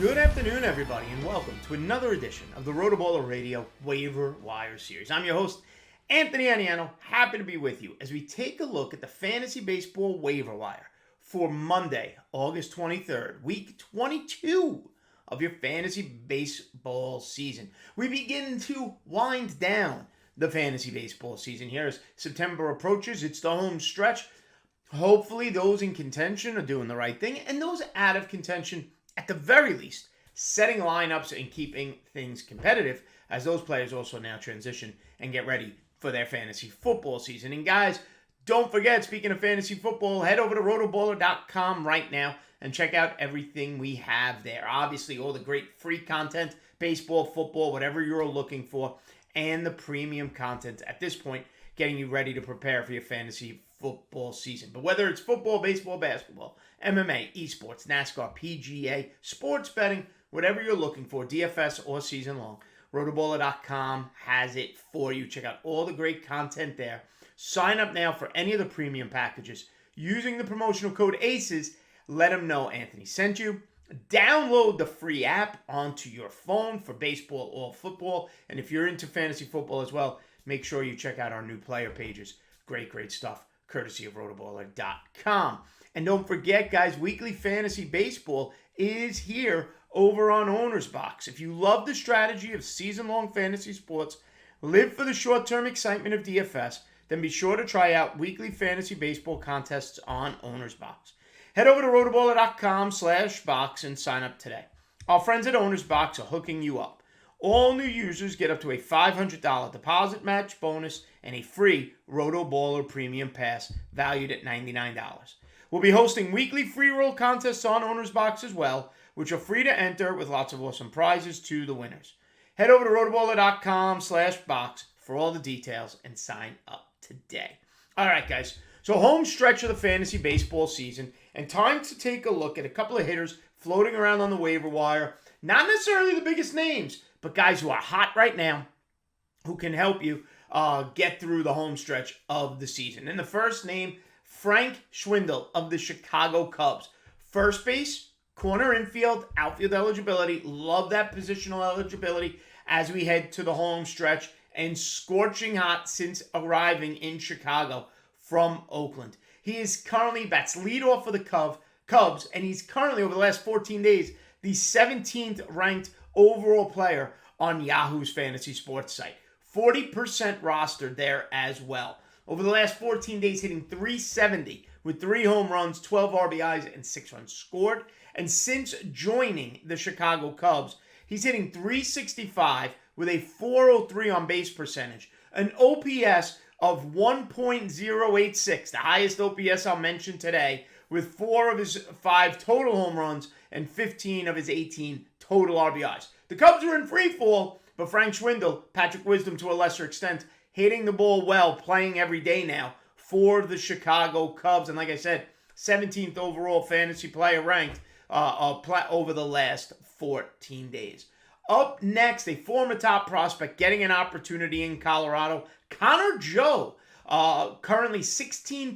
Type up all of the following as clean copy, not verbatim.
Good afternoon, everybody, and welcome to another edition of the RotoBaller Radio Waiver Wire Series. I'm your host, Anthony Aniano. Happy to be with you as we take a look at the Fantasy Baseball Waiver Wire for Monday, August 23rd, week 22 of your Fantasy Baseball season. We begin to wind down the Fantasy Baseball season here as September approaches. It's the home stretch. Hopefully, those in contention are doing the right thing, and those out of contention, at the very least, setting lineups and keeping things competitive as those players also now transition and get ready for their fantasy football season. And guys, don't forget, speaking of fantasy football, head over to rotoballer.com right now and check out everything we have there. Obviously, all the great free content, baseball, football, whatever you're looking for, and the premium content at this point, getting you ready to prepare for your fantasy football season. But whether it's football, baseball, basketball, MMA, esports, NASCAR, PGA, sports betting, whatever you're looking for, DFS or season long, rotoballer.com has it for you. Check out all the great content there. Sign up now for any of the premium packages using the promotional code ACES. Let them know Anthony sent you. Download the free app onto your phone for baseball or football. And if you're into fantasy football as well, make sure you check out our new player pages. Great stuff, courtesy of rotoballer.com. And don't forget, guys, weekly fantasy baseball is here over on Owner's Box. If you love the strategy of season-long fantasy sports, live for the short-term excitement of DFS, then be sure to try out weekly fantasy baseball contests on Owner's Box. Head over to rotoballer.com/box and sign up today. Our friends at Owner's Box are hooking you up. All new users get up to a $500 deposit match bonus and a free RotoBaller Premium Pass valued at $99. We'll be hosting weekly free roll contests on Owner's Box as well, which are free to enter with lots of awesome prizes to the winners. Head over to rotoballer.com/box for all the details and sign up today. All right, guys. So home stretch of the fantasy baseball season, and time to take a look at a couple of hitters floating around on the waiver wire. Not necessarily the biggest names, but guys who are hot right now, who can help you get through the home stretch of the season. And the first name, Frank Schwindel of the Chicago Cubs. First base, corner infield, outfield eligibility. Love that positional eligibility as we head to the home stretch, and scorching hot since arriving in Chicago from Oakland. He is currently bats leadoff for the Cubs, and he's currently, over the last 14 days, the 17th ranked overall player on Yahoo's fantasy sports site. 40% rostered there as well. Over the last 14 days, hitting .370 with 3 home runs, 12 RBIs, and 6 runs scored. And since joining the Chicago Cubs, he's hitting .365 with a .403 on base percentage, an OPS of 1.086, the highest OPS I'll mention today, with 4 of his 5 total home runs and 15 of his 18 total RBIs. The Cubs are in free fall, but Frank Schwindel, Patrick Wisdom to a lesser extent, hitting the ball well, playing every day now for the Chicago Cubs. And like I said, 17th overall fantasy player ranked over the last 14 days. Up next, a former top prospect getting an opportunity in Colorado, Connor Joe, currently 16%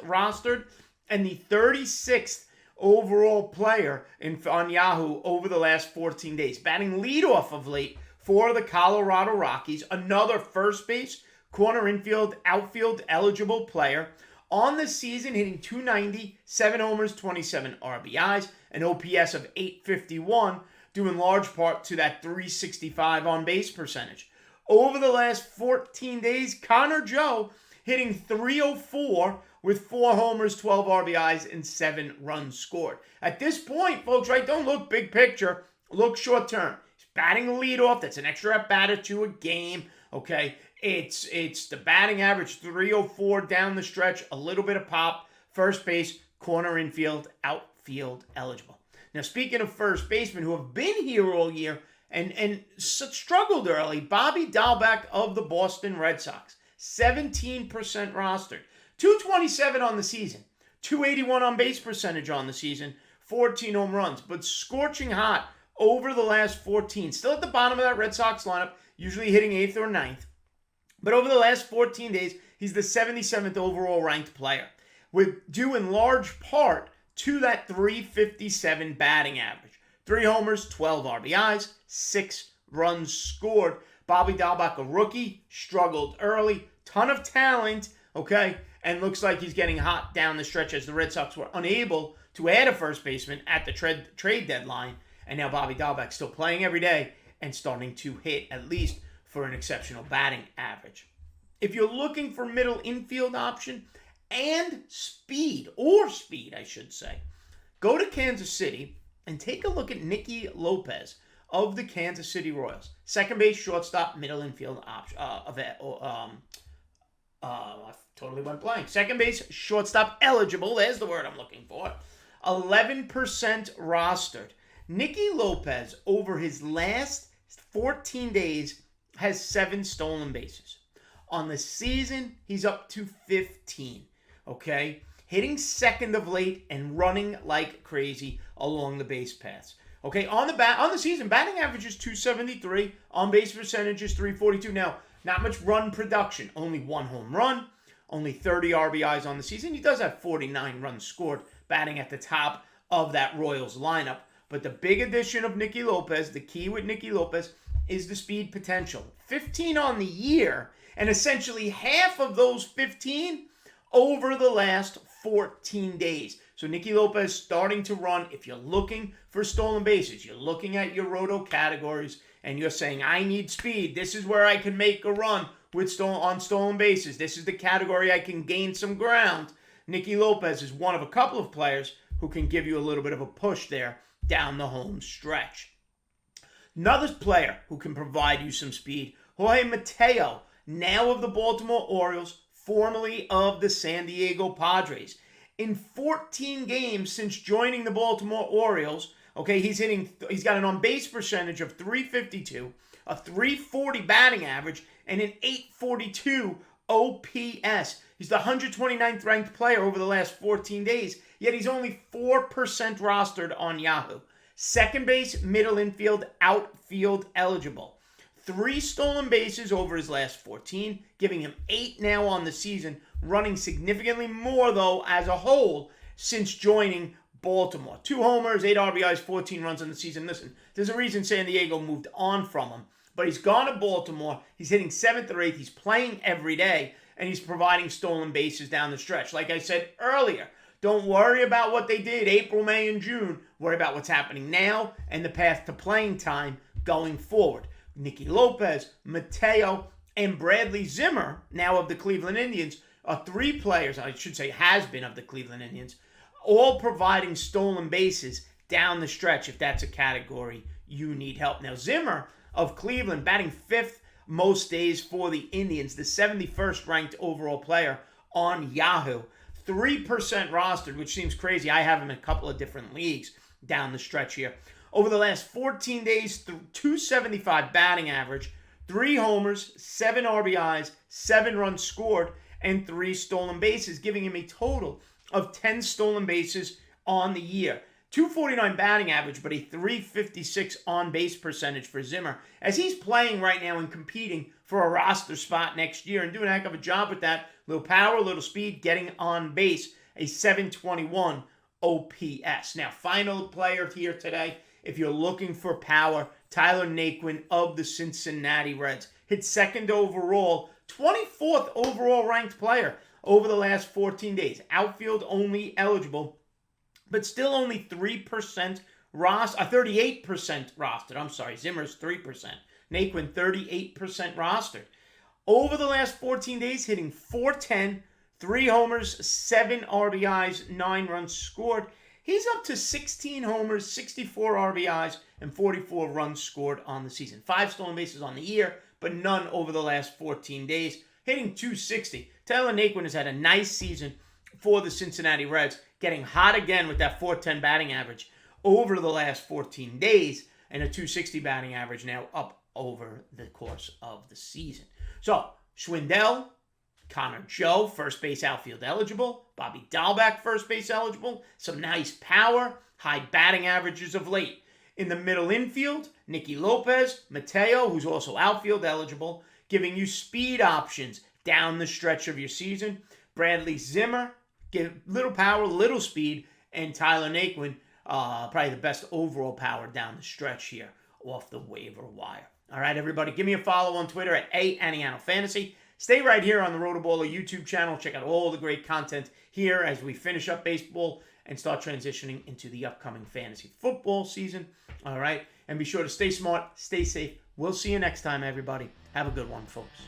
rostered and the 36th overall player on Yahoo over the last 14 days. Batting leadoff of late for the Colorado Rockies, another first base, corner infield, outfield eligible player. On the season, hitting .290, 7 homers, 27 RBIs, an OPS of .851, due in large part to that .365 on base percentage. Over the last 14 days, Connor Joe hitting .304 with 4 homers, 12 RBIs, and 7 runs scored. At this point, folks, right, don't look big picture, look short term. He's batting leadoff. That's an extra at-bat or 2 a game, okay? It's the batting average, .304 down the stretch, a little bit of pop, first base, corner infield, outfield eligible. Now, speaking of first basemen who have been here all year and struggled early, Bobby Dahlbeck of the Boston Red Sox, 17% rostered, .227 on the season, .281 on base percentage on the season, 14 home runs, but scorching hot over the last 14. Still at the bottom of that Red Sox lineup, usually hitting 8th or 9th. But over the last 14 days, he's the 77th overall ranked player, due in large part to that .357 batting average. 3 homers, 12 RBIs, 6 runs scored. Bobby Dalbec, a rookie, struggled early. Ton of talent, okay? And looks like he's getting hot down the stretch as the Red Sox were unable to add a first baseman at the trade deadline. And now Bobby Dalbec still playing every day and starting to hit at least for an exceptional batting average. If you're looking for middle infield option and speed, I should say, go to Kansas City and take a look at Nicky Lopez of the Kansas City Royals. Second base, shortstop, middle infield option. I totally went blank. Second base, shortstop, eligible. There's the word I'm looking for. 11% rostered. Nicky Lopez, over his last 14 days, has 7 stolen bases. On the season, he's up to 15. Okay? Hitting second of late and running like crazy along the base paths. Okay, on the season, batting average is .273, on base percentage is .342. Now, not much run production, only 1 home run, only 30 RBIs on the season. He does have 49 runs scored, batting at the top of that Royals lineup. But the big addition of Nicky Lopez, the key with Nicky Lopez, is the speed potential. 15 on the year, and essentially half of those 15 over the last 14 days. So Nicky Lopez starting to run. If you're looking for stolen bases, you're looking at your roto categories, and you're saying, I need speed. This is where I can make a run with stolen bases. This is the category I can gain some ground. Nicky Lopez is one of a couple of players who can give you a little bit of a push there down the home stretch. Another player who can provide you some speed, Jorge Mateo, now of the Baltimore Orioles, formerly of the San Diego Padres. In 14 games since joining the Baltimore Orioles, okay, he's got an on-base percentage of .352, a .340 batting average, and an .842 OPS. He's the 129th ranked player over the last 14 days, yet he's only 4% rostered on Yahoo. Second base, middle infield, outfield eligible. 3 stolen bases over his last 14, giving him 8 now on the season, running significantly more, though, as a whole since joining Baltimore. 2 homers, 8 RBIs, 14 runs on the season. Listen, there's a reason San Diego moved on from him, but he's gone to Baltimore. He's hitting 7th or 8th. He's playing every day, and he's providing stolen bases down the stretch. Like I said earlier, don't worry about what they did April, May, and June. Worry about what's happening now and the path to playing time going forward. Nicky Lopez, Mateo, and Bradley Zimmer, now of the Cleveland Indians, are 3 players, I should say has been of the Cleveland Indians, all providing stolen bases down the stretch if that's a category you need help. Now, Zimmer of Cleveland, batting 5th most days for the Indians, the 71st ranked overall player on Yahoo. 3% rostered, which seems crazy. I have him in a couple of different leagues down the stretch here. Over the last 14 days, .275 batting average, 3 homers, 7 RBIs, 7 runs scored, and 3 stolen bases, giving him a total of 10 stolen bases on the year. .249 batting average, but a .356 on-base percentage for Zimmer, as he's playing right now and competing for a roster spot next year and doing a heck of a job with that. Little power, little speed, getting on base, a .721 OPS. Now, final player here today, if you're looking for power, Tyler Naquin of the Cincinnati Reds. Hit 2nd overall, 24th overall ranked player over the last 14 days. Outfield only eligible, but still only 3% 38% rostered. I'm sorry, Zimmer's 3%. Naquin 38% rostered. Over the last 14 days, hitting .410, 3 homers, 7 RBIs, 9 runs scored. He's up to 16 homers, 64 RBIs, and 44 runs scored on the season. 5 stolen bases on the year, but none over the last 14 days. Hitting .260. Tyler Naquin has had a nice season for the Cincinnati Reds, getting hot again with that .410 batting average over the last 14 days, and a .260 batting average now up over the course of the season. So, Schwindel, Connor Joe, first base outfield eligible. Bobby Dalbec, first base eligible. Some nice power, high batting averages of late. In the middle infield, Nicky Lopez, Mateo, who's also outfield eligible, giving you speed options down the stretch of your season. Bradley Zimmer, give little power, little speed, and Tyler Naquin probably the best overall power down the stretch here off the waiver wire. All right, everybody, give me a follow on Twitter at @Aniano Fantasy. Stay right here on the RotoBaller YouTube channel. Check out all the great content here as we finish up baseball and start transitioning into the upcoming fantasy football season. All right, and be sure to stay smart, stay safe. We'll see you next time, everybody. Have a good one, folks.